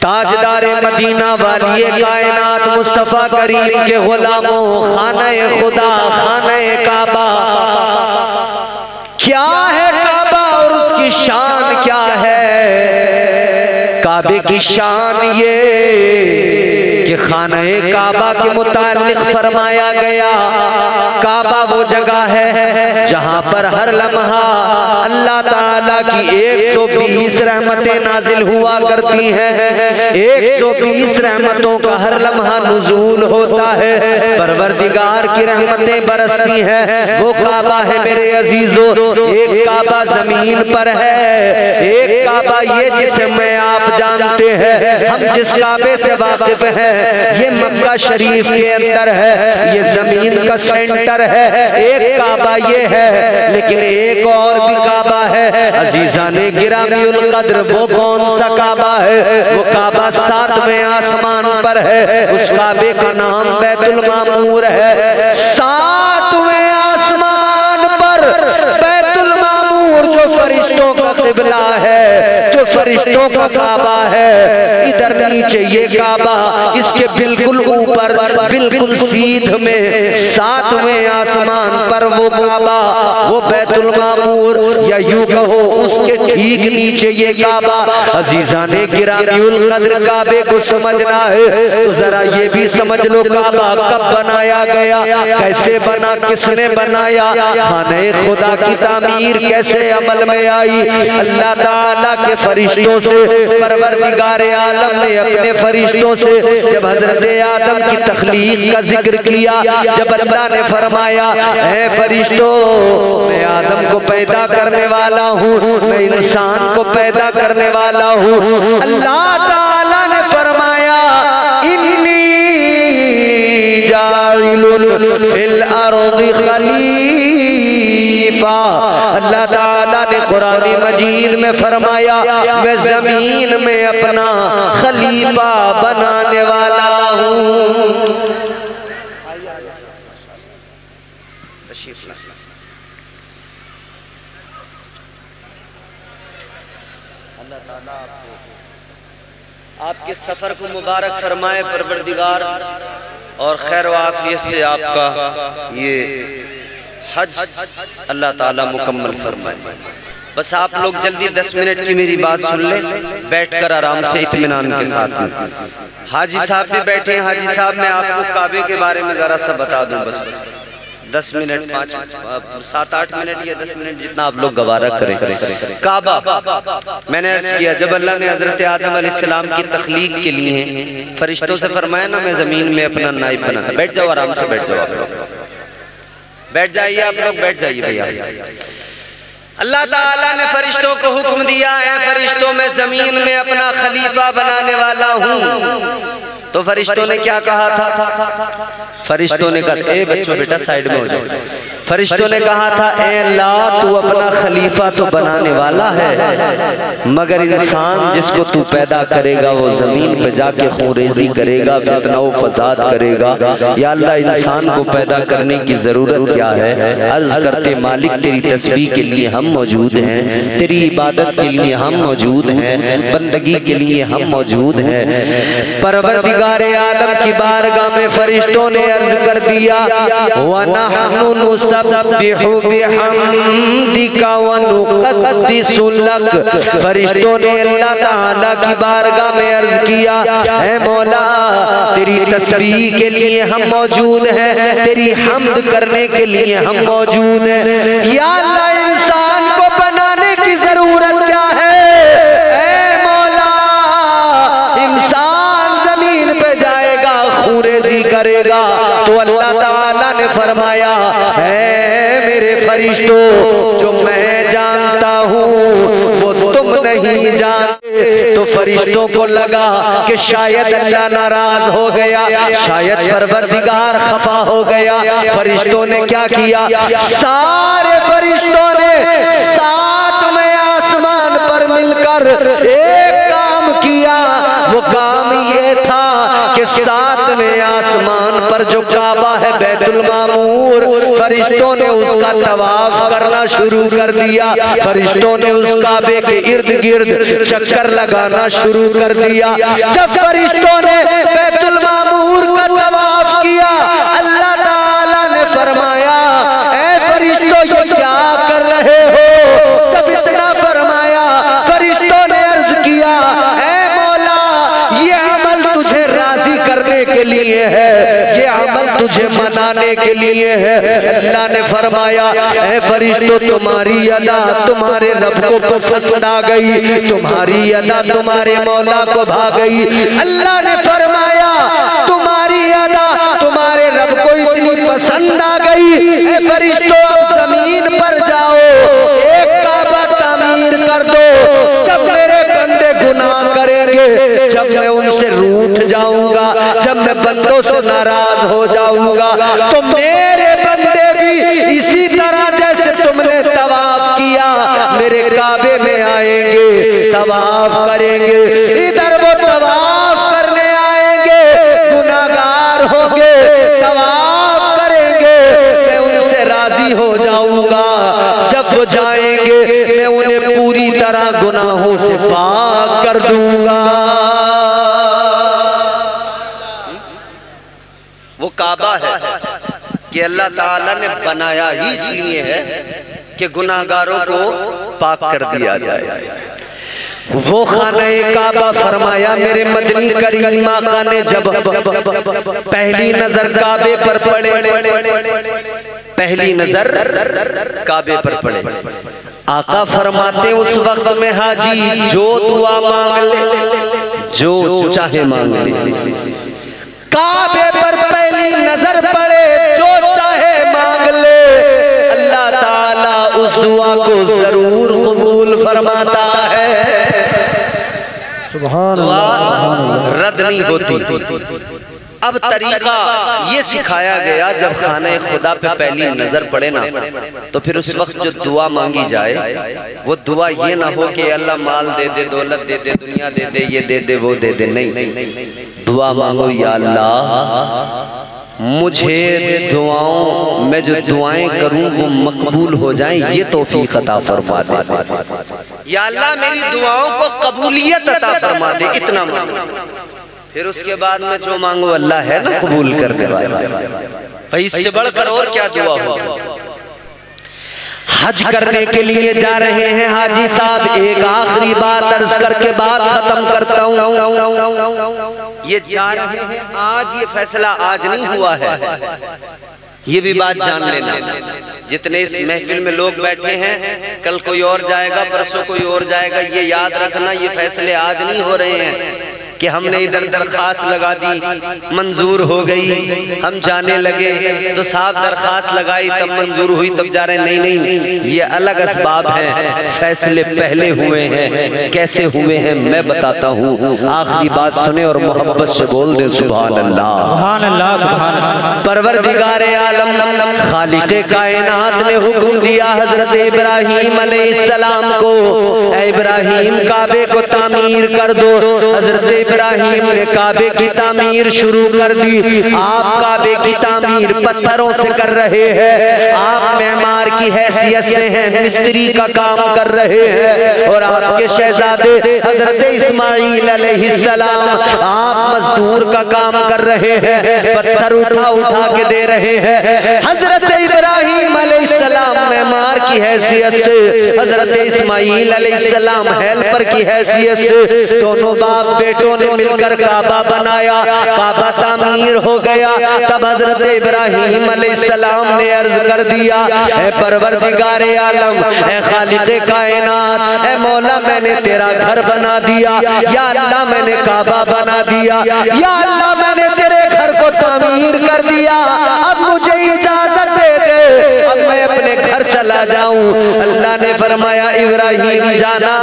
ताजदार Medina वाली कायनात मुस्तफा करीम के गुलामों, खाने खुदा, खाने काबा क्या है, काबा और उसकी शान क्या है। काबे की शान ये कि खाने काबा के मुताल्लिक फरमाया गया, काबा वो जगह है जहां पर हर लम्हा अल्लाह ताला की 120 रहमतें नाजिल हुआ करती हैं। 120 रहमतों का हर लम्हा नुज़ूल होता है, परवरदिगार की रहमतें बरसती हैं। वो काबा है मेरे अजीजों, एक काबा जमीन पर है, एक काबा ये जिसे मैं आप जानते हैं, हम जिस काबे से वाकिफ हैं ये मक्का शरीफ के अंदर है, ये जमीन का सेंटर है। एक काबा ये है, लेकिन एक और भी काबा है अजीजाने गिरामीउल कद्र। वो कौन सा काबा है? वो काबा 7वें आसमान पर है, उस काबे का नाम बैतुल मामूर है। 7वें आसमान पर बैतुल मामूर जो फरिश्तों का क़िबला है, जो फरिश्तों का काबा है, इधर नीचे ये काबा, इसके बिल्कुल ऊपर बिल्कुल सीध में 7वें आसमान पर वो काबा, वो बैतुल मामूर, या यूं कहो उसके ठीक नीचे ये काबा। अजीजाने गिरामीउल कद्र काबे को समझना है तो जरा ये भी समझ लो काबा कब बनाया गया, कैसे बना, किसने बनाया, खाने खुदा की तामीर कैसे अमल में आई। अल्लाह ताला के फरिश्तों से, परवरदिगार आलम ने अपने फरिश्तों से जब हजरत आदम की तख्लीक का जिक्र किया, जब अल्लाह ने फरमाया ऐ फरिश्तों मैं आदम को पैदा करने वाला हूँ, मैं इंसान को पैदा करने वाला हूँ, अल्लाह ताला ने फरमाया इन्नी जाइलुन फिल अर्दि खलीफा। अल्लाह ताला ने कुरान मजीद में फरमाया मैं जमीन में अपना खलीफा बनाने वाला हूँ। अल्लाह ताला आपके सफर को मुबारक फरमाए परवरदिगार, और खैर व आफियत से आपका ये हज अल्लाह ताला मुकम्मल फरमाए। बस आप लोग जल्दी 10 मिनट की मेरी बात सुन लें, बैठकर आराम से इत्मीनान के साथ। हाजी साहब भी बैठे हैं। हाजी साहब मैं आपको काबे के बारे में जरा सा बता दूं, बस 10 मिनट 7-8 मिनट या 10 मिनट जितना आप लोग गवारा करें। काबा मैंने अर्ज किया जब अल्लाह ने हजरत आदम अलैहिस्सलाम की तख्लीक के लिए फरिश्तों से फरमाया ना मैं जमीन में अपना नाइब बनाना। बैठ जाओ, आराम से बैठ जाओ, आप लोग बैठ जाइए, आप लोग बैठ जाइए भैया। अल्लाह ताला ने फरिश्तों को हुक्म दिया है फरिश्तों में जमीन में अपना खलीफा बनाने वाला हूँ। तो फरिश्तों ने क्या कहा था? फरिश्तों ने कहा ए बच्चों बेटा साइड में हो जाओ। फरिश्तों ने कहा था ए अल्लाह तू अपना खलीफा तो बनाने वाला है, मगर इंसान जिसको तू पैदा करेगा वो जमीन पे जाके खूरेजी करेगा, फितना व फसाद करेगा। या अल्लाह इंसान को पैदा करने की जरूरत क्या है? अर्ज करते मालिक तेरी तस्बीह के लिए हम मौजूद हैं, तेरी इबादत के लिए हम मौजूद हैं, बंदगी के लिए हम मौजूद हैं। परवरदिगार आलम की बारगाह में फरिश्तों ने अर्ज कर दिया व नहनु नुसब्बिहु बिहम्दिका व नुक़द्दिसु लक। फरिश्तों ने अल्लाह ताला की बारगाह में अर्ज किया ऐ मौला तेरी तस्बीह के लिए हम मौजूद हैं, तेरी हम्द करने के लिए हम मौजूद हैं। या अल्लाह इंसान को बनाने की जरूरत क्या है? ऐ मौला इंसान जमीन पे जाएगा, खूरेजी करेगा, तो अल्लाह ताला ने फरमाया ऐ मेरे फरिश्तों जो मैं जानता हूँ वो तुम नहीं जानते। तो फरिश्तों को लगा कि शायद अल्लाह नाराज हो गया, शायद परवरदिगार खफा हो गया। फरिश्तों ने क्या किया? सारे फरिश्तों ने 7वें आसमान पर मिलकर एक काम किया। वो काम ये था के 7वें आसमान पर जो काबा है बैतुल मामूर, फरिश्तों ने उसका तवाफ करना शुरू कर दिया। फरिश्तों ने उस काबे के इर्द गिर्द चक्कर लगाना शुरू कर दिया। जब फरिश्तों ने बैतुल मामूर का तवाफ किया, अल्लाह ताला ने फरमाया, ऐ फरिश्तों ये क्या कर रहे हो? जब इतना फरमाया, फरिश्तों ने अर्ज किया, ऐ मौला ये अमल तुझे राजी करने के लिए है, ये अमल तुझे मनाने के लिए है। अल्लाह ने फरमाया, ऐ फरिश्तों तुम्हारी अदा तुम्हारे रब को पसंद आ गई, तुम्हारी अदा तुम्हारे मौला को भा गई। अल्लाह ने फरमाया, तुम्हारी अदा तुम्हारे रब को इतनी पसंद आ गई, ऐ फरिश्तों अब जमीन पर जाओ, एक काबा तामीर कर दो। जब मेरे बंदे गुनाह करेंगे, जब मैं उनसे रूठ जाऊंगा, जब मैं बंदों से नाराज हो जाऊंगा, तो मेरे बंदे भी इसी तरह जैसे तुमने तवाफ किया मेरे काबे में आएंगे, तवाफ करेंगे। इधर वो तवाफ करने आएंगे, गुनाहगार होंगे, तवाफ करेंगे, मैं उनसे राजी हो जाऊंगा। जब वो जाएंगे मैं उन्हें पूरी तरह गुनाहों से पाक कर दूंगा। वो काबा है कि अल्लाह ताला ने बनाया ही इसलिए है कि गुनाहगारों को पाक कर दिया जाए। वो खाने काबा फरमाया, मेरे मदनी करीम आका ने जब पहली नजर काबे पर पड़े, पहली नजर काबे पर पड़े, आका फरमाते उस वक्त में हाजी जो दुआ मांग ले, जो चाहे मांग ले। काबे पर पहली नजर पड़े, जो चाहे मांग ले, अल्लाह ताला उस दुआ को जरूर कबूल फरमाता है। सुभान अल्लाह, रद्द नहीं होती। अब तरीका ये सिखाया गया, जब खाने खुदा पे पहली नजर पड़े ना, तो फिर उस वक्त जो दुआ मांगी जाए वो दुआ ये ना हो कि अल्लाह माल दे दे, दौलत दे दे, दुनिया दे दे, ये दे दे, वो दे दे। नहीं, दुआ मांगो, या अल्लाह मुझे दुआओं में जो दुआएं करूं वो मकबूल हो जाएं, ये तौफीक अता फरमा दे। या अल्लाह मेरी दुआओं को कबूलियत अता फरमा दे, इतना मांगो। फिर उसके बाद में जो मांगो अल्लाह है ना कबूल करने वाला। इससे बढ़कर और क्या दुआ हो? हज करने के लिए जा रहे हैं हाजी साहब, एक आखिरी बात अर्ज करके बात खत्म करता हूँ। ये जा रहे हैं, आज ये फैसला आज नहीं हुआ है, ये भी बात जान लेना। जितने इस महफिल में लोग बैठे हैं, कल कोई और जाएगा, परसों कोई और जाएगा, ये याद रखना, ये फैसले आज नहीं हो रहे हैं कि हमने इधर दरखास्त लगा दी, मंजूर हो गई, हम जाने लगे, तो साहब दरखास्त लगाई तब मंजूर हुई तब जा रहे। नहीं, ये अलग असबाब हैं, फैसले पहले हुए हैं। कैसे हुए हैं मैं बताता हूँ, आखिरी बात सुने और मोहब्बत से बोल दे सुभान अल्लाह, सुभान अल्लाह, सुभान अल्लाह। परवरदिगारे आलम खालिके कायनात ने हुक्म दिया हजरत इब्राहीम अलैहिस्सलाम को, ऐ इब्राहीम काबे को तामीर कर दो। हजरत इब्राहीम ने काबे की तामीर शुरू कर दी। आप काबे की तामीर पत्थरों से कर रहे हैं, आप मेहमान की हैसियत से हैं, मिस्त्री का काम कर रहे हैं, और आपके शहजादे हजरत इस्माइल अलैहिस्सलाम आप मजदूर का काम कर रहे हैं, पत्थर उठा उठा के दे रहे हैं। हजरत इब्राहीम अलैहिस्सलाम मेहमान की हैसियत से, हजरत इस्माइल अलैहिस्सलाम हेल्पर की हैसियत से, दोनों बाप बेटों ने मिलकर काबा बनाया, काबा तामीर हो गया। तब हजरत इब्राहीम अलैहिस्सलाम ने अर्ज कर दिया, ऐ परवरदिगारे आलम, ऐ खालिके कायनात, ऐ मौला मैंने तेरा घर बना दिया, या अल्लाह मैंने काबा बना दिया, या अल्लाह मैंने तेरे घर को तामीर कर दिया, अब मुझे इजाजत दे दे, अब मैं अपने घर चला जाऊं। अल्लाह ने फरमाया इब्राहीम जाना,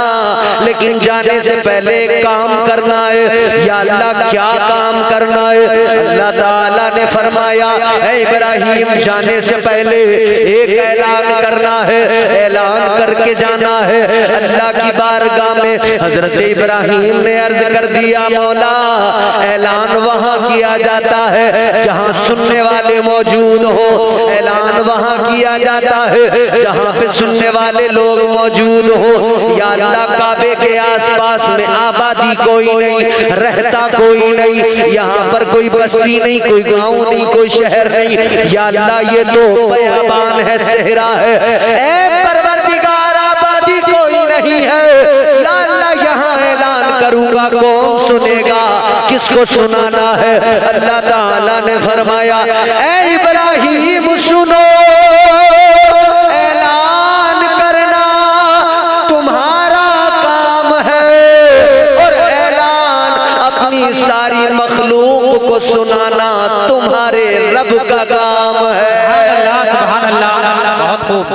लेकिन जाने से पहले काम करना है। है, या अल्लाह क्या काम करना है। अल्लाह ताला ने फरमाया, ऐ इब्राहिम जाने से पहले एक ऐलान करना है, ऐलान करके जाना है अल्लाह की बारगाह में। हजरत इब्राहिम ने अर्ज कर दिया, मौला ऐलान वहाँ किया जाता है जहाँ सुनने वाले मौजूद हो, ऐलान वहाँ किया जाता है जहाँ पे सुनने वाले लोग मौजूद हो। या अल्लाह काबे के आसपास में आबादी कोई नहीं, रहता कोई नहीं, यहाँ पर कोई बस्ती नहीं, कोई गांव नहीं, कोई शहर नहीं। या अल्लाह ये तो बयाबान है, सहरा है, ऐ परवरदिगार आबादी कोई नहीं है। या अल्लाह यहाँ ऐलान करूंगा, कौन सुनेगा, किसको सुनाना है। अल्लाह ताला ने फरमाया, ऐ इब्राहिम सुनो, ऐलान करना तुम्हारा काम है और ऐलान अपनी सारी मखलूक को सुनाना तुम्हारे रब का काम है। सुभान अल्लाह, बहुत खूब,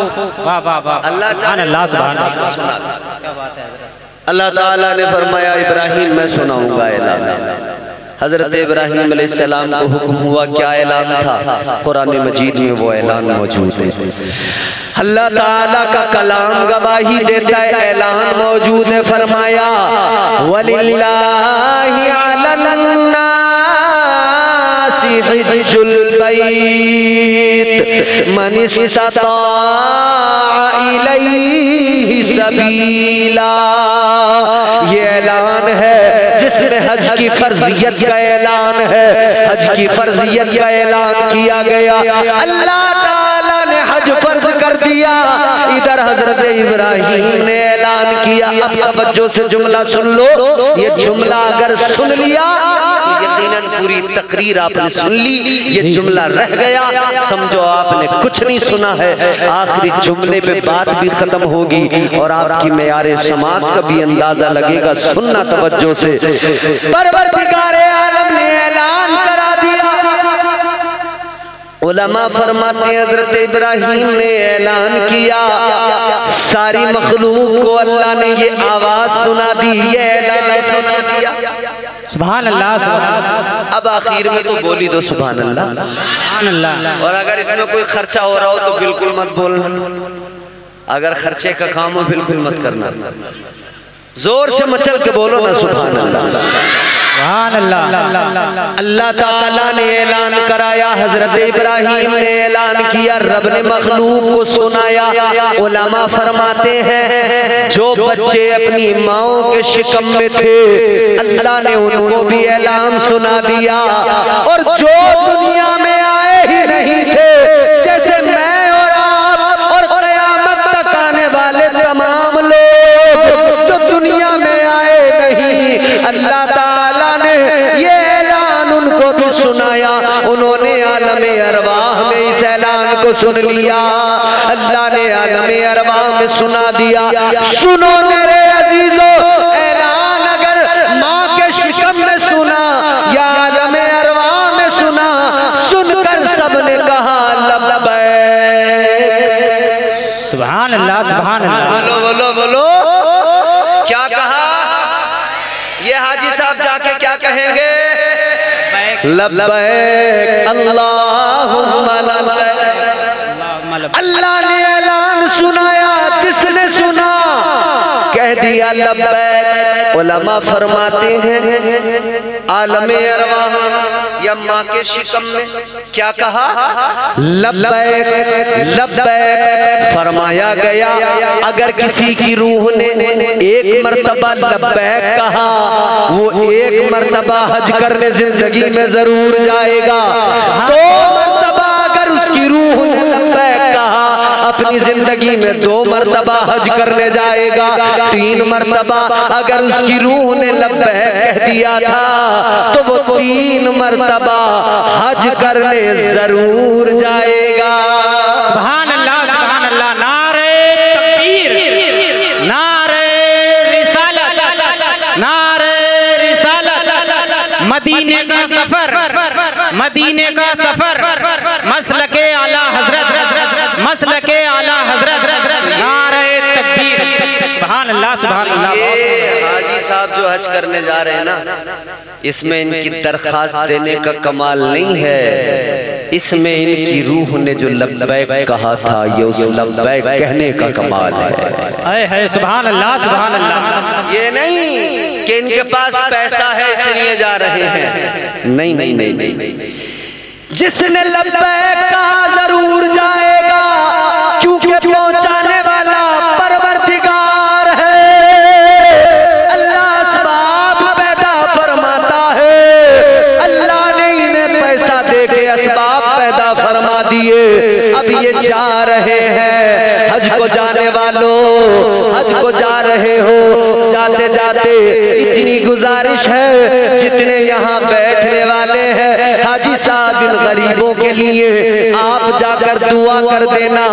वाह वाह वाह, अल्लाह सुभान अल्लाह, सुभान अल्लाह। क्या बात है। अल्लाह ताला ने फरमाया, इब्राहिम मैं सुनाऊंगा ऐलान। हजरत इब्राहिम अलैहिस्सलाम को हुक्म हुआ, क्या ऐलान था? कुरान मजीद में वो ऐलान मौजूद है। अल्लाह ताला का कलाम गवाही देता है, ऐलान मौजूद है। फरमाया, वलिल्लाहि अलन्नासी हिज्जुल बैत मन इस्तता इलैहि सबीला। ये ऐलान है जिसमें हज की फर्जियत का ऐलान है, हज की फर्जियत का ऐलान किया गया। अल्लाह ताला ने हज फर्ज कर दिया, इधर हजरत इब्राहिम ने ऐलान किया। अब तवज्जो से जुमला सुन लो, ये जुमला अगर सुन लिया तो यकीनन पूरी तकरीर आपने सुन ली। ये जुमला रह गया समझो आपने कुछ नहीं सुना है। आखिरी जुमले पे बात भी खत्म होगी और आपकी मेयारे समाज का भी अंदाजा लगेगा। सुनना तवज्जो से। परवरदिगारे आलम ने ऐलान करा दिया। उलमा फरमाते हैं हजरत इब्राहिम ने ऐलान किया, सारी मखलूक को अल्लाह ने ये आवाज सुना दी, ये ऐलान सुना दिया। सुभान अल्लाह, सुभान अल्लाह। अब आखिर में तो बोली दो सुभान अल्लाह, सुभान अल्लाह। और अगर इसमें कोई खर्चा हो रहा हो तो बिल्कुल मत बोलना। अगर खर्चे का काम हो बिल्कुल मत करना, जोर से मचल के बोलो ना सुभान अल्लाह। अल्लाह ताला ने ऐलान कराया, हजरत इब्राहिम ने ऐलान किया, रब ने मखलूक को सुनाया। उलमा फरमाते हैं जो बच्चे अपनी माओ के शिकम में थे अल्लाह ने उनको भी ऐलान सुना दिया, और जो दुनिया में आए ही नहीं थे जैसे मैं और आप और क़यामत तक आने वाले तमाम लोग जो दुनिया में आए नहीं, अल्लाह ये ऐलान उनको भी सुनाया। उन्होंने आलमे अरवाह में इस ऐलान को सुन लिया। अल्लाह ने आलमे अरवाह में सुना दिया। सुनो मेरे अजीजों, ऐलान अगर माँ के शिकम में सुना या आलमे अरवाह में सुना, सुनकर सबने कहा लब्बैक। सुभान अल्लाह, सुभान अल्लाह। बोलो बोलो बोलो, क्या कहा? ये हाजी साहब जाके क्या कहेंगे? लब्बैक अल्लाहुम्मा लब्बैक। अल्लाह ने ऐलान सुनाया, जिसने सुना कह दिया लब्बैक। उलमा फरमाते हैं आलमे अरवाह या माँ के शिकम में क्या कहा? लब्बैक लब्बैक फरमाया गया। अगर किसी की रूह ने एक मर्तबा लब्बैक कहा, वो एक मर्तबा हज करने जिंदगी में जरूर जाएगा। दो मर्तबा अगर उसकी रूह ने लब्बैक कहा, अपनी जिंदगी में 2 मर्तबा हज करने जाएगा। 3 मर्तबा अगर उसकी रूह ने लब्बैक कह दिया था तो वो 3 मर्तबा हज करने जरूर जाएगा। सुभान अल्लाह, सुभान अल्लाह। नारे तकबीर, नारे रिसालत, नारे रिसालत। मदीने का सफर, मदीने का सफर, मसलके आला हजरत, मसलके आला हजरत। नारे तकबीर, सुभान अल्लाह, सुभान अल्लाह। ये हाजी साहब जो हज करने करने जा रहे हैं ना, इसमें इनकी दरखास्त देने का कमाल नहीं है, इसमें इनकी रूह ने जो लब्बैक कहा था ये उस लब्बैक कहने का कमाल है। सुभान अल्लाह, सुभान अल्लाह। ये नहीं कि इनके पास पैसा है इसलिए जा रहे हैं, नहीं नहीं नहीं नहीं, जिसने लब्बैक कहा जरूर जाएगा, क्योंकि पहुंचाने वाला परवरदिगार है। अल्लाह असबाब पैदा फरमाता है, अल्लाह ने इन्हें पैसा दे के असबाब पैदा फरमा दिए। अब ये जा रहे हैं, हज को जाने वालों, हज को जा रहे हो, जाते जाते इतनी गुजारिश है, जितने यहाँ बैठने वाले हैं हाजी साहब, इन गरीबों के लिए आप जाकर दुआ कर देना।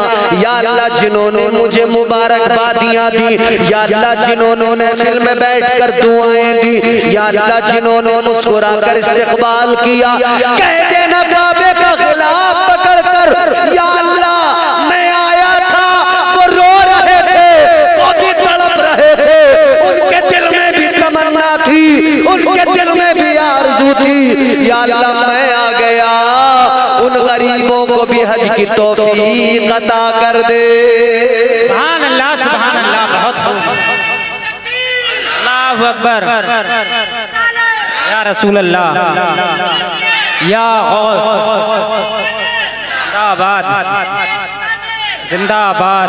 या अल्लाह जिन्होंने मुझे मुबारकबादियां दी, या अल्लाह जिन्होंने फिल्म में बैठकर दुआएं दी, या अल्लाह जिन्होंने मुस्कुराकर इस्तेकबाल किया, कह देना काबे का खिलाफ पकड़कर, या अल्लाह मैं आया था, वो रो रहे थे, वो भी तड़प रहे थे, उनके दिल में भी तमन्ना थी, उनके दिल में भी आरज़ू थी, या अल्लाह मैं आ गया, उन गरीबों को भी हज की तौफीक अता कर दे। सुभान अल्लाह, सुभान अल्लाह, बहुत खूब, अल्लाहु अकबर, या रसूल अल्लाह, या गौस, जिंदाबाद, जिंदाबाद,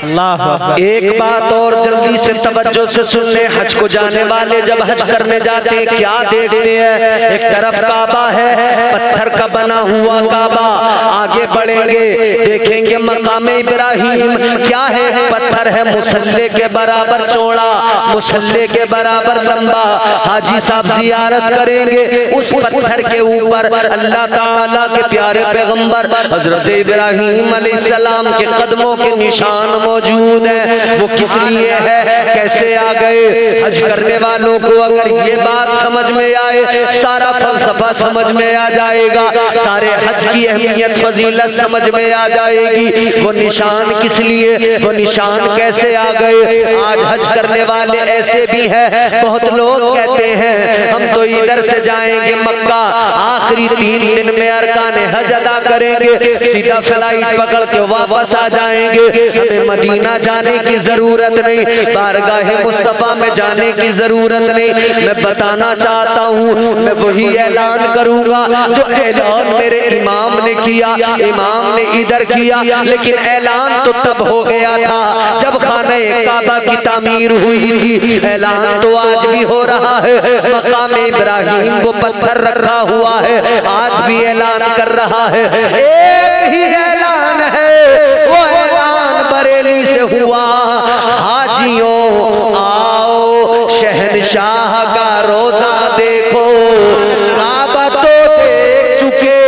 जिंदाबाद। एक बात और जल्दी से तवज्जो से सुन ले, हज को जाने वाले जब हज करने जाते हैं क्या देखते हैं? एक तरफ काबा है, पत्थर का बना हुआ काबा, आगे बढ़ेंगे देखेंगे मकाम इब्राहिम, क्या है? पत्थर है मुसल्ले के बराबर चौड़ा, मुसल्ले के बराबर लंबा। हाजी साहब जियारत करेंगे, उस पत्थर के ऊपर अल्लाह ताला के प्यारे पैगंबर हजरत इब्राहिम अलैहिस्सलाम के कदमों के निशान मौजूद है। वो किस लिए है, कैसे आ गए? हज करने वालों को अगर ये बात समझ में आए, सारा फलसफा समझ में आ जाएगा, सारे हज की अहमियत फजीलत समझ में आ जाएगी। वो निशान किस लिए, वो निशान कैसे आ गए? आज हज करने वाले ऐसे भी हैं, बहुत लोग कहते हैं हम तो इधर से जाएंगे मक्का, आखिरी 3 दिन में अरकान हज अदा करेंगे, सीधा फ्लाइट पकड़ के वापस आ जाएंगे, हमें मदीना जाने की जरूरत नहीं, बारगाह मुस्तफा में जाने की जरूरत नहीं। मैं बताना चाहता हूँ, मैं वही ऐलान करूंगा जो ऐलान मेरे इमाम ने किया, इमाम ने इधर किया, लेकिन ऐलान तो तब हो गया था जब खाने काबा की तामीर हुई थी। ऐलान तो आज भी हो रहा है, मकाम इब्राहिम वो पत्थर रखा हुआ है, आज भी ऐलान कर रहा है। एक ही ऐलान है, वो ऐलान बरेली से हुआ, हाजियों आओ शहनशाह का रोजा देखो, काबा तो देख चुके,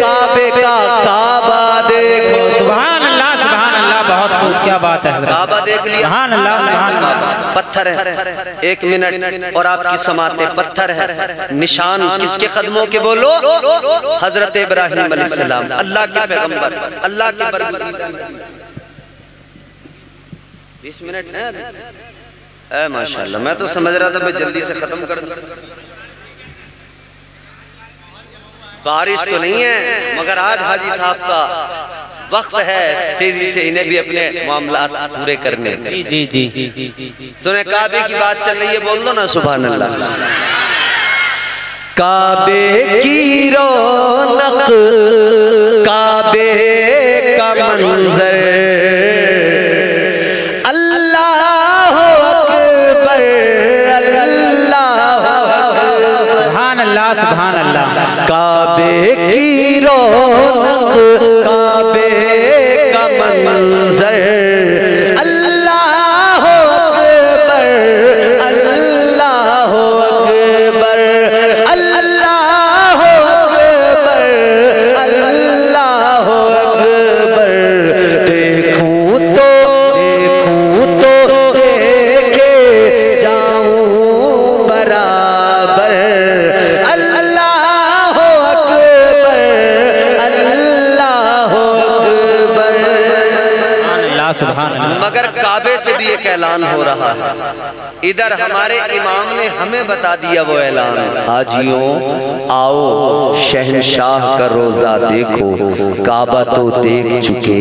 काबे का काबा देखो। सुभान अल्लाह, सुभान अल्लाह, बहुत खूब, क्या बात है, काबा देख लिया, सुभान अल्लाह, सुभान अल्लाह। पत्थर है, 1 मिनट और आपकी समाते पत्थर है, निशान किसके कदमों के बोलो? हजरत इब्राहिम अलैहिस्सलाम, अल्लाह के पैगंबर, अल्लाह के बरकत। 20 मिनट है माशाल्लाह, मैं तो समझ रहा था भाई जल्दी से खत्म कर दूं। बारिश तो नहीं है, मगर आज हाजी साहब का वक्त है, तेजी से इन्हें भी अपने मामलात पूरे करने थे। जी जी जी जी जी। सुने, काबे की बात चल रही है, बोल दो ना सुभान अल्लाह। काबे की रौनक, काबे का मंजर, अल्लाह अकबर, अल्लाह सुभान अल्लाह, सुभान अल्लाह। काबे की रौनक, काबे का मंजर, अल्लाह अकबर, अल्लाह अकबर, अल्लाह अकबर, अल्लाह अकबर। देखूं तो देखे जाऊं बराबर, अल्लाह अकबर, अल्लाह अकबर। सुभान अल्लाह। मगर काबे से भी एक ऐलान हो रहा है, इधर हमारे इमाम ने हमें बता दिया वो ऐलान। हाजियों आओ शहंशाह का रोजा देखो, काबा तो देख चुके,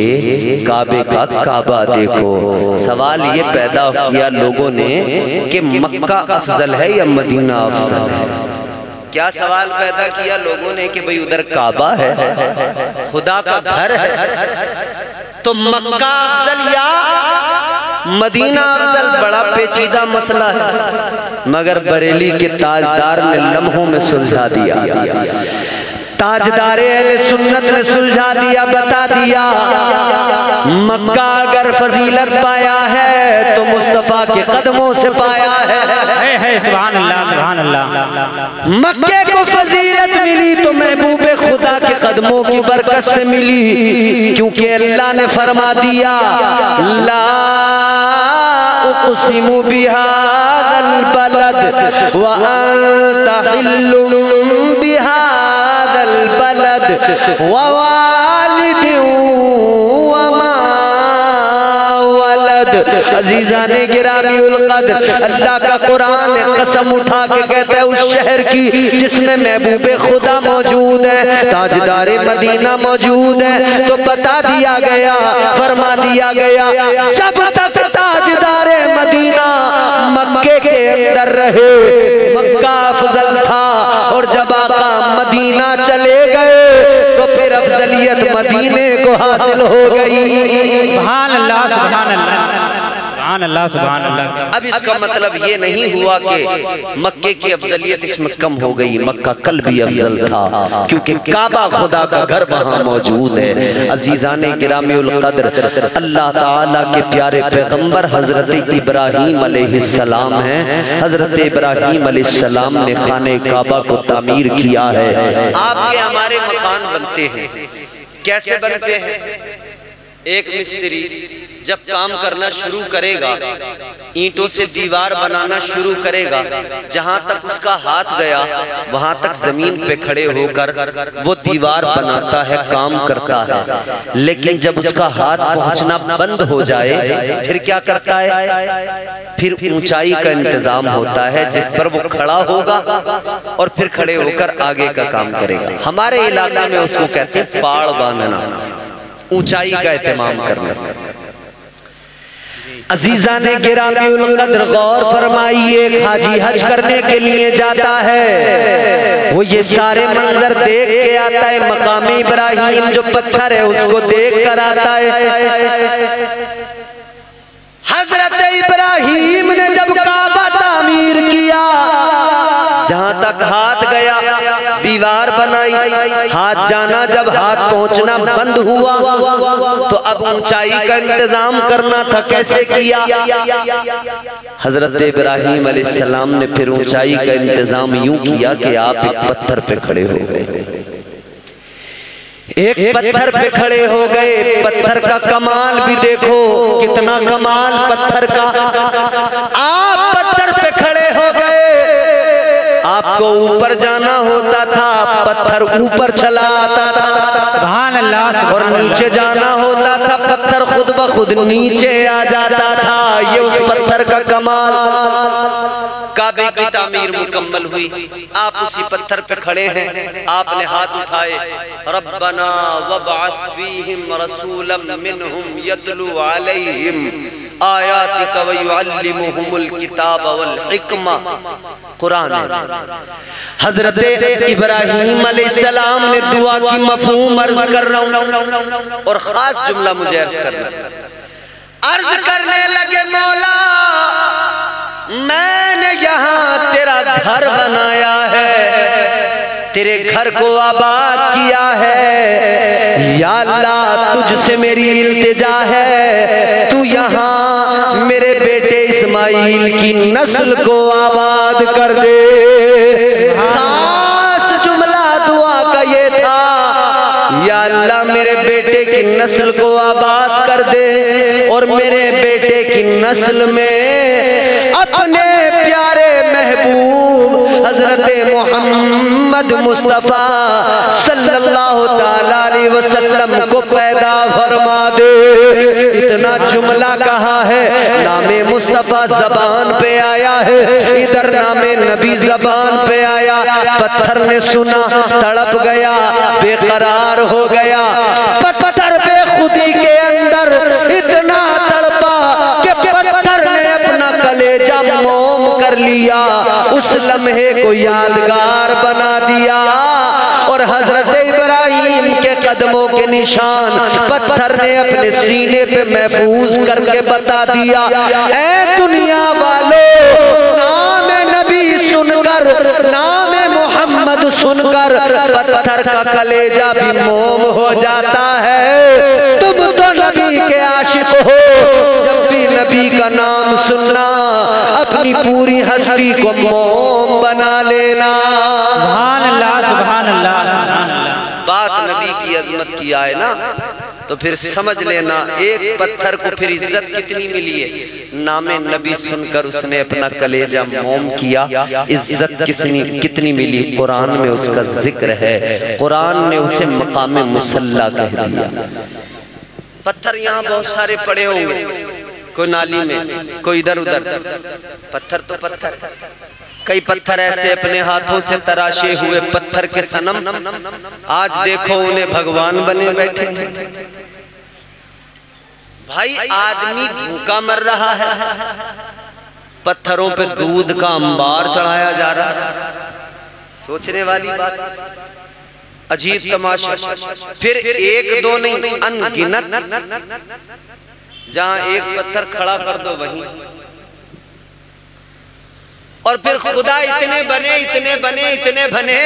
काबे का काबा देखो। सवाल ये पैदा किया लोगों ने कि मक्का अफजल है या मदीना अफजल है। क्या सवाल पैदा किया लोगों ने कि भाई उधर काबा है, खुदा का घर है, तो मक्का अफजल या मदीना अफजल। बड़ा पेचीदा मसला है, मगर बरेली के ताजदार ने लम्हों में सुलझा दिया। ताजदारे अहले सुन्नत ने सुलझा दिया, बता दिया मक्का अगर फजीलत पाया है तो मुस्तफा के कदमों से पाया है। सुभान अल्लाह, सुभान अल्लाह। मक्के को फजीलत मिली तो महबूबे खुदा के कदमों की बरकत से मिली, क्योंकि अल्लाह ने फरमा दिया ला उक़सिमु बिहाज़ल बलद व अंता हिल्लुम बिहाज़ल बलद व वालिदिन व मा वलद। अज़ीज़ाने गिरामीउल क़द्र, अल्लाह का कुरान कसम उठा के कहता है उस शहर की जिसमें महबूबे खुदा मौजूद है, ताजदारे मदीना मौजूद है। तो बता दिया गया, फरमा दिया गया, जब तक ताजदारे मदीना मक्के के अंदर रहे मक्का अफजल था, और जब आका मदीना चले गए तो फिर अफजलियत मदीने को हासिल हो गई। सुभान अल्लाह, सुभान अल्लाह, सुभान अल्लाह, सुभान अल्लाह। अब इसका मतलब ये नहीं हुआ कि मक्के की अफजलियत इसमें कम हो गई, मक्का कल भी अफजल था, क्योंकि काबा खुदा का घर वहाँ मौजूद है। अजीज़ाने गिरामीउल क़द्र, अल्लाह ताला के प्यारे पैगंबर हजरत इब्राहीम अलैहिस्सलाम हैं। हजरत इब्राहीम अलैहिस्सलाम ने खाने काबा को तामीर किया है। आपके हमारे मकान बनते हैं, कैसे बनते हैं? एक मिस्त्री जब काम करना शुरू करेगा, ईंटों से दीवार बनाना शुरू करेगा, जहां तक उसका हाथ गया वहां तक जमीन पे खड़े होकर वो दीवार बनाता है, काम करता है। लेकिन जब उसका हाथ पहुंचना बंद हो जाए फिर क्या करता है? फिर ऊंचाई का इंतजाम होता है जिस पर वो खड़ा होगा और फिर खड़े होकर आगे का काम करेगा। हमारे इलाके में उसको कहते हैं पाड़ बांधना, ऊंचाई का एहतमाम करना। अजीज़ाने गिरामीउल क़द्र, गौर फरमाइए, एक हाजी हज करने के लिए जाता है, वो ये सारे मंजर देख के आता है। मकाम इब्राहीम जो पत्थर है उसको देख कर आता है। हजरत इब्राहीम ने जब काबा तामीर किया, जहां तक हाथ गया दीवार बनाई, हाथ जाना जब हाथ पहुंचना बंद हुआ तो अब ऊंचाई का इंतजाम करना था। कैसे किया? हजरत इब्राहीम अलैहिस्सलाम ने फिर ऊंचाई का इंतजाम यूं किया कि आप एक पत्थर पे खड़े हो गए, एक पत्थर पे खड़े हो गए। पत्थर का कमाल भी देखो, कितना कमाल पत्थर का। आप पत्थर पे खड़े हो गए, आपको ऊपर जाना होता था, पत्थर ऊपर चला आता था। सुभान अल्लाह। और नीचे जाना होता था, पत्थर खुद ब खुद नीचे आ जाता था। ये उस पत्थर का कमाल। काबे की तामीर मुकम्मल हुई, आप उसी पत्थर पे खड़े हैं, आपने हाथ उठाए, रब्बना वबअस फीहिम रसूलन मिनहुम यतलू अलैहिम आयातिका व युअल्लिमुहुमुल किताब वल हिकमा। कुरान हजरत इब्राहीम अलैहिस्सलाम ने दुआ की मफहूम अर्ज कर रहा हूं, और खास जुमला मुझे अर्ज करना। अर्ज करने लगे, मौला मैंने यहाँ तेरा घर बनाया है, तेरे घर को आबाद किया है, या अल्लाह तुझसे मेरी इल्तिजा है, तू यहाँ मेरे बेटे इस्माइल की नस्ल को आबाद कर दे। खास जुमला दुआ का ये था, या अल्लाह मेरे बेटे की नस्ल को आबाद कर दे, और मेरे बेटे की नस्ल में अपने प्यारे महबूब हजरत मोहम्मद मुस्तफा सल्लल्लाहु ताला अलैहि वसल्लम को पैदा फरमा दे। इतना जुमला कहा है, नामे मुस्तफा जबान पे आया है, इधर नामे नबी जबान पे आया। पत्थर ने सुना, तड़प गया, बेकरार हो गया। पत्थर बेखुदी के अंदर इतना तड़पा कि पत्थर ने अपना कलेजा मोम कर लिया, उस लम्हे को यादगार बना दिया। और हजरत इब्राहिम के कदमों के निशान पत्थर ने अपने सीने पे महफूज करके बता दिया। ऐ दुनिया वालों, नाम नबी सुनकर, नाम मोहम्मद सुनकर पत्थर का कलेजा भी मोम हो जाता है। तुम तो नबी के आशिक हो, जब भी नबी का नाम सुनना अपनी पूरी हस्ती को मोम बना लेना। सुभान अल्लाह, सुभान अल्लाह, सुभान अल्लाह। बात नबी की अजमत की आए ना, तो फिर समझ लेना एक पत्थर को फिर इज्जत कितनी मिली है। नामे नबी सुनकर उसने अपना कलेजा मोम किया, इज्जत कितनी मिली। कुरान में उसका जिक्र है, कुरान ने उसे मकाम मुसल्ला कह दिया। पत्थर यहाँ बहुत सारे पड़े होंगे, कोई नाली में, कोई इधर उधर, पत्थर तो पत्थर। कई पत्थर ऐसे अपने हाथों से तराशे हुए पत्थर के सनम, आज देखो उन्हें भगवान बने बैठे। भाई आदमी भूखा मर रहा है, पत्थरों पे दूध का अंबार चढ़ाया जा रहा है। सोचने वाली बात, अजीब तमाशा। फिर एक दो नहीं, अनगिनत, जहां एक पत्थर खड़ा कर दो वहीं। और फिर खुदा इतने बने, इतने बने, इतने बने।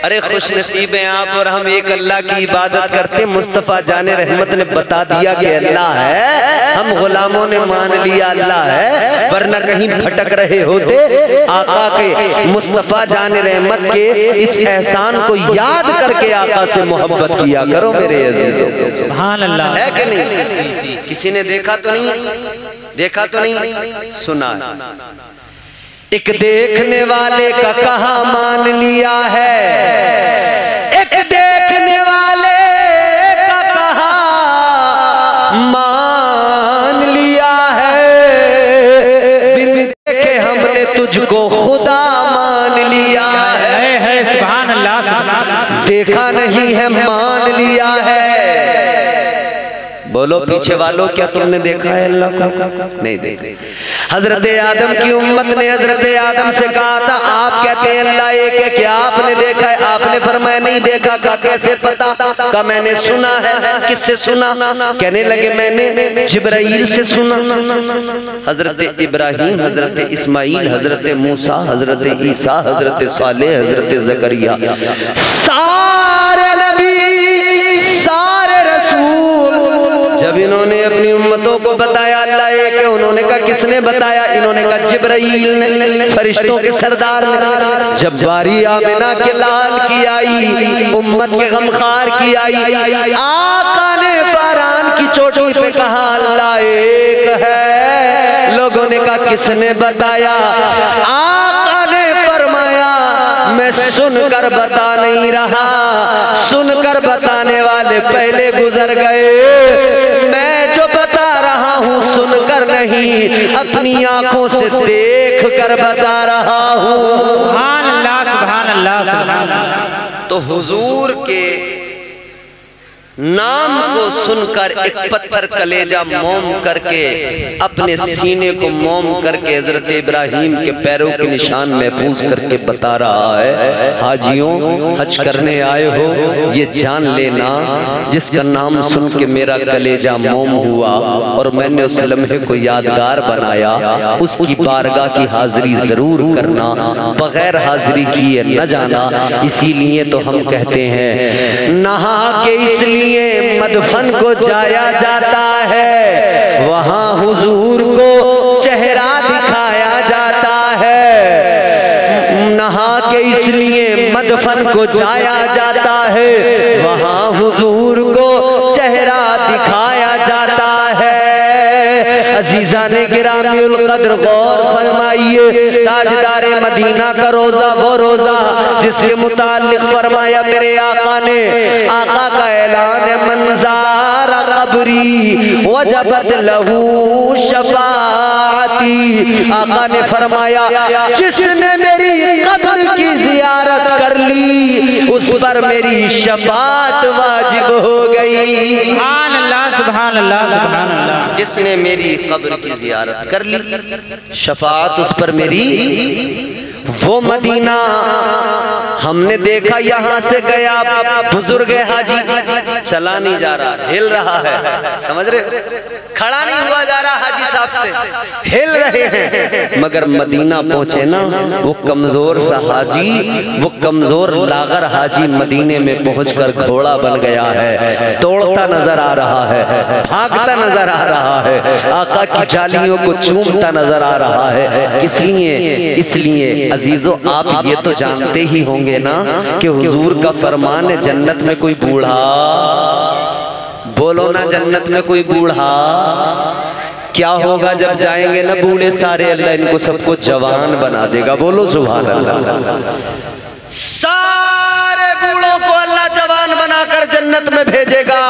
अरे खुश नसीब हैं आप और हम, एक अल्लाह की इबादत करते। मुस्तफ़ा जाने रहमत ने बता दिया कि अल्लाह है, हम गुलामों ने मान लिया अल्लाह है, वरना कहीं भटक रहे होते। आका के, मुस्तफ़ा जाने रहमत के इस एहसान को याद करके आका से मोहब्बत किया करो मेरे अजीजों। सुभान अल्लाह। है कि नहीं? किसी ने देखा तो नहीं, देखा तो नहीं, सुना। एक देखने वाले का कहा मान लिया है, एक देखने वाले का कहा मान लिया है। बिन देखे हमने तुझको खुदा मान लिया है। सुभान अल्लाह, सुभान अल्लाह। देखा नहीं है, मान लिया है। बोलो पीछे वालों, क्या तुमने देखा है अल्लाह को? नहीं देखा। हजरत आदम की उम्मत ने हजरत आदम से कहा था, आप कहते हैं अल्लाह एक है, क्या आपने देखा है? आपने फरमाया नहीं देखा। का कैसे पता? का मैंने सुना है। किससे सुना? कहने लगे मैंने जिब्राइल से सुना। हजरत इब्राहिम, हजरत इस्माइल, हजरत मूसा, हजरत ईसा, हजरत सालेह, हजरत जकरिया, सारे नबी, सारे रसूल, जब इन्होंने अपनी उम्मतों को बताया अल्लाह एक है, उन्होंने कहा किसने बताया? इन्होंने कहा जिब्राइल ने, फरिश्तों के सरदार ने। जब बारी आमिना के लाल की आई, उम्मत के गमखार की आई, आका ने फरहान की चोटी पे कहा अल्लाह एक है। लोगों ने कहा किसने बताया? आका ने फरमाया मैं सुनकर बता नहीं रहा, सुनकर बताने वाले पहले गुजर गए। मैं जो बता रहा हूँ सुनकर नहीं, अपनी आंखों से देख कर बता रहा हूँ। सुभान अल्लाह, सुभान अल्लाह, सुभान अल्लाह। तो हुजूर के नाम को सुनकर एक पत्थर कलेजा मोम करके, अपने सीने को मोम करके हजरत इब्राहिम के पैरों के निशान महफूज करके बता रहा है, हाजियों हज करने आए हो, ये जान लेना जिसका नाम सुन के मेरा कलेजा मोम हुआ और मैंने उस लम्हे को यादगार बनाया, उसकी बारगाह की हाजिरी जरूर करना, बगैर हाजिरी किए न जाना। इसीलिए तो हम कहते हैं नहा के इसलिए मदफन को जाया जाता है, वहां हुजूर को चेहरा दिखाया जाता है। नहा के इसलिए मदफन को जाया जाता है, वहां हुजूर को चेहरा दिखाया जाता है। अजीजा ने गिरामीउल कद्र गौर फरमाइए, ताजदारे मदीना का रोजा वो रोजा जिसके मुताल्लिक फरमाया मेरे आका ने, आका का ऐलान है मंज़ारा कब्री वजबत लहू शफाअती। आका ने फरमाया जिसने मेरी कब्र की जियारत कर ली उस पर मेरी शफाअत वाजिब हो गई। सुभान अल्लाह, सुभान अल्लाह, सुभान अल्लाह। जिसने मेरी कब्र की जियारत कर ली शफाअत उस पर मेरी। वो मदीना हमने देखा, यहाँ से गया बुजुर्ग हाजी चला नहीं जा रहा, हिल रहा है, समझ रहे, खड़ा नहीं हुआ जा रहा, हाजी साहब से हिल रहे हैं। मगर मदीना पहुंचे ना वो कमजोर सा हाजी, वो कमजोर लागर हाजी मदीने में पहुंचकर घोड़ा बन गया है, दौड़ता नजर आ रहा है, भागता नजर आ रहा है, आका की जालियों को चूमता नजर आ रहा है। किस लिए? इसलिए अजीजों आप ये तो जानते ही होंगे ना कि हुजूर का फरमान है जन्नत में कोई बूढ़ा, बोलो ना जन्नत में कोई बूढ़ा। क्या होगा जब जाएंगे ना बूढ़े सारे, अल्लाह इनको सबको जवान बना देगा, बोलो सुभान अल्लाह। सारे बूढ़ों को अल्लाह जवान बनाकर जन्नत में भेजेगा।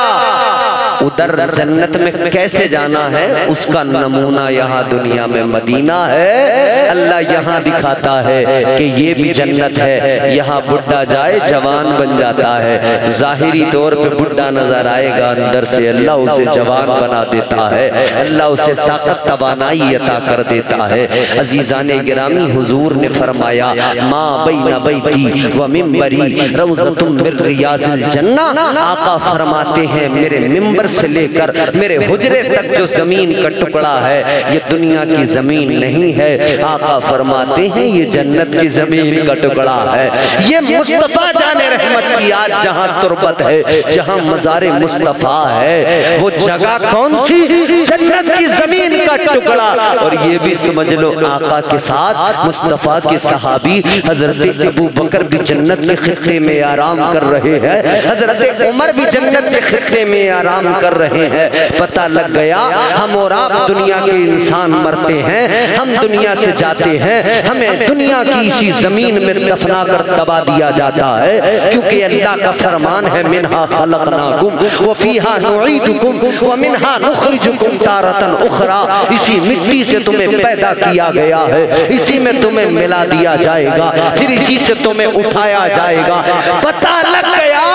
उधर जन्नत में कैसे जाना है उसका नमूना यहाँ दुनिया में मदीना है। अल्लाह यहाँ दिखाता है कि ये भी जन्नत है, यहाँ बुढ़ा जाए जवान बन जाता है। जाहिरी तौर पे बुढ़ा नजर आएगा, अंदर से अल्लाह उसे जवान बना देता है, अल्लाह उसे ताकत तवानाई अता कर देता है। अजीजाने गिरामी हुजूर ने फरमाया माँ बैना बैती व मिंबरी रौज़तुम मिन रियाज़िल जन्ना। आका फरमाते हैं मेरे मिंबर से लेकर मेरे हुजरे तक जो जमीन का टुकड़ा है ये दुनिया की जमीन नहीं है। आका फरमाते हैं ये जन्नत की जमीन का टुकड़ा है। ये मुस्तफा जाने रहमत की आज जहां तुरबत है, जहां मज़ारे मुस्तफा है, वो जगह कौन सी? जन्नत की जमीन का टुकड़ा। और ये भी समझ लो आका के साथ मुस्तफा के सहाबी हजरत अबू बकर भी जन्नत के खित्ते में आराम कर रहे हैं, हजरत उमर भी जन्नत के खित्ते में आराम कर रहे हैं। पता लग गया हम और आप दुनिया के इंसान मरते हैं, हम दुनिया से जाते हैं, हमें दुनिया की इसी जमीन में दफना कर दबा दिया जाता है, क्योंकि अल्लाह का फरमान है मिन्हा खलकनाकुम व फीहा नुईदुकुम व मिन्हा नुखरिजुकुम तारतन उखरा। इसी मिट्टी से तुम्हें पैदा किया गया है, इसी में तुम्हें मिला दिया जाएगा, फिर इसी से तुम्हें उठाया जाएगा। पता लग गया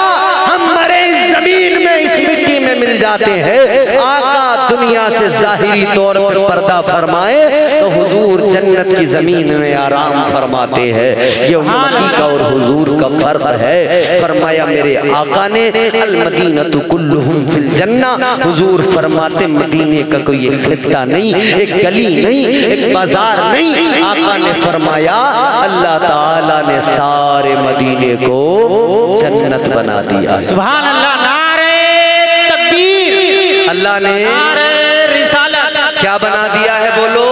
हम मरे इस जमीन में, इस मिट्टी में मिल जाते हैं। आका दुनिया से जाहिरी तौर पर पर्दा फरमाए तो हुजूर जन्नत की जमीन में आराम फरमाते हैं। ये उम्मती का और हुजूर का फर्क है। फरमाया मेरे आका ने अल मदीनतु कुल्लुहुम फिल जन्ना। हुजूर फरमाते मदीने का कोई एक खित्ता नहीं, एक गली नहीं, एक बाजार नहीं। आका ने फरमाया अल्लाह ताला ने सारे मदीने को जन्नत बना दिया। सुभान अल्लाह, नारे तकबीर। अल्लाह ने क्या बना दिया है? बोलो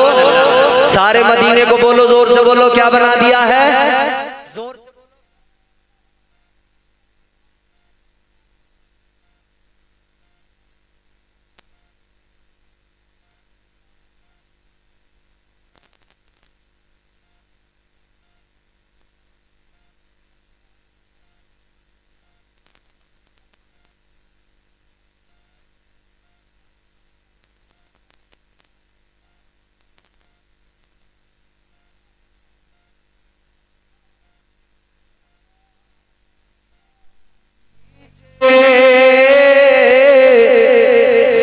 सारे मदीने को, बोलो जोर से बोलो, क्या बना दिया है?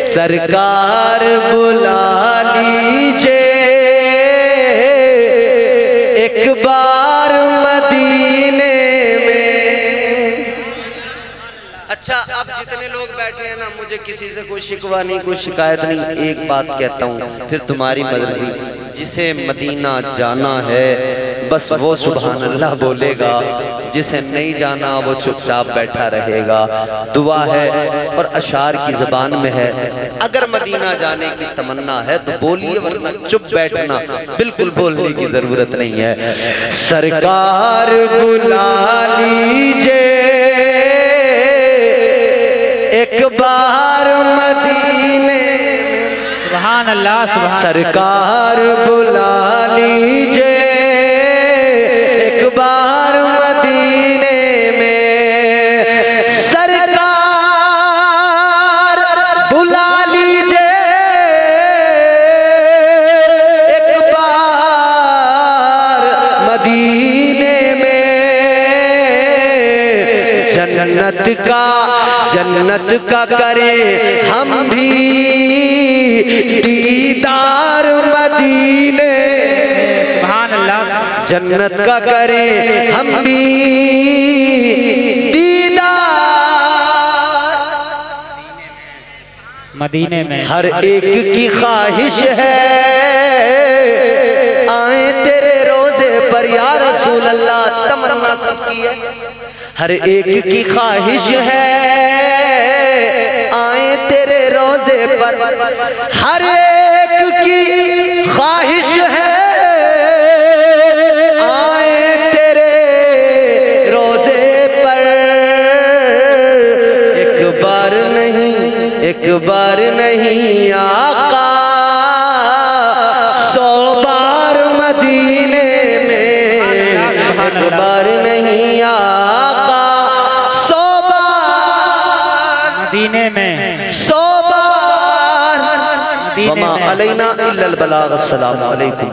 सरकार बुला लीजिए एक बार मदीने में। अच्छा अब जितने लोग बैठे हैं ना, मुझे किसी से कोई शिकवा नहीं, कोई शिकायत नहीं। एक बात कहता हूँ फिर तुम्हारी मर्जी, जिसे मदीना जाना है बस वो सुभान अल्लाह बोलेगा, जिसे नहीं जाना वो चुपचाप बैठा रहेगा। दुआ है और अशार की ज़बान में है, अगर मदीना जाने की तमन्ना है तो बोलिए, वरना चुप बैठना, बिल्कुल बोलने की जरूरत नहीं है। सरकार बुला लीजिए एक बार मदीने। सुभान अल्लाह, सुभान। सरकार बुला लीजिए एक बार मदीने में। सरकार बुला मदीने में, जन्नत का करें हम भी दीदार मदीने, सुभान अल्लाह। जन्नत का करें हम भी दीदार मदीने में। हर एक की ख्वाहिश है आए तेरे रोजे पर या रसूल अल्लाह, तमन्ना सबकी है। हर एक की ख्वाहिश है आए तेरे रोजे पर, हर एक की ख्वाहिश है आए तेरे रोजे पर। एक बार नहीं आका 100 बार मदीने में, एक बार नहीं आका 100 बार मदीने में, 100 बार। मदीने वमा में। अलैना इल्लल बलाग। अस्सलामु अलैकुम।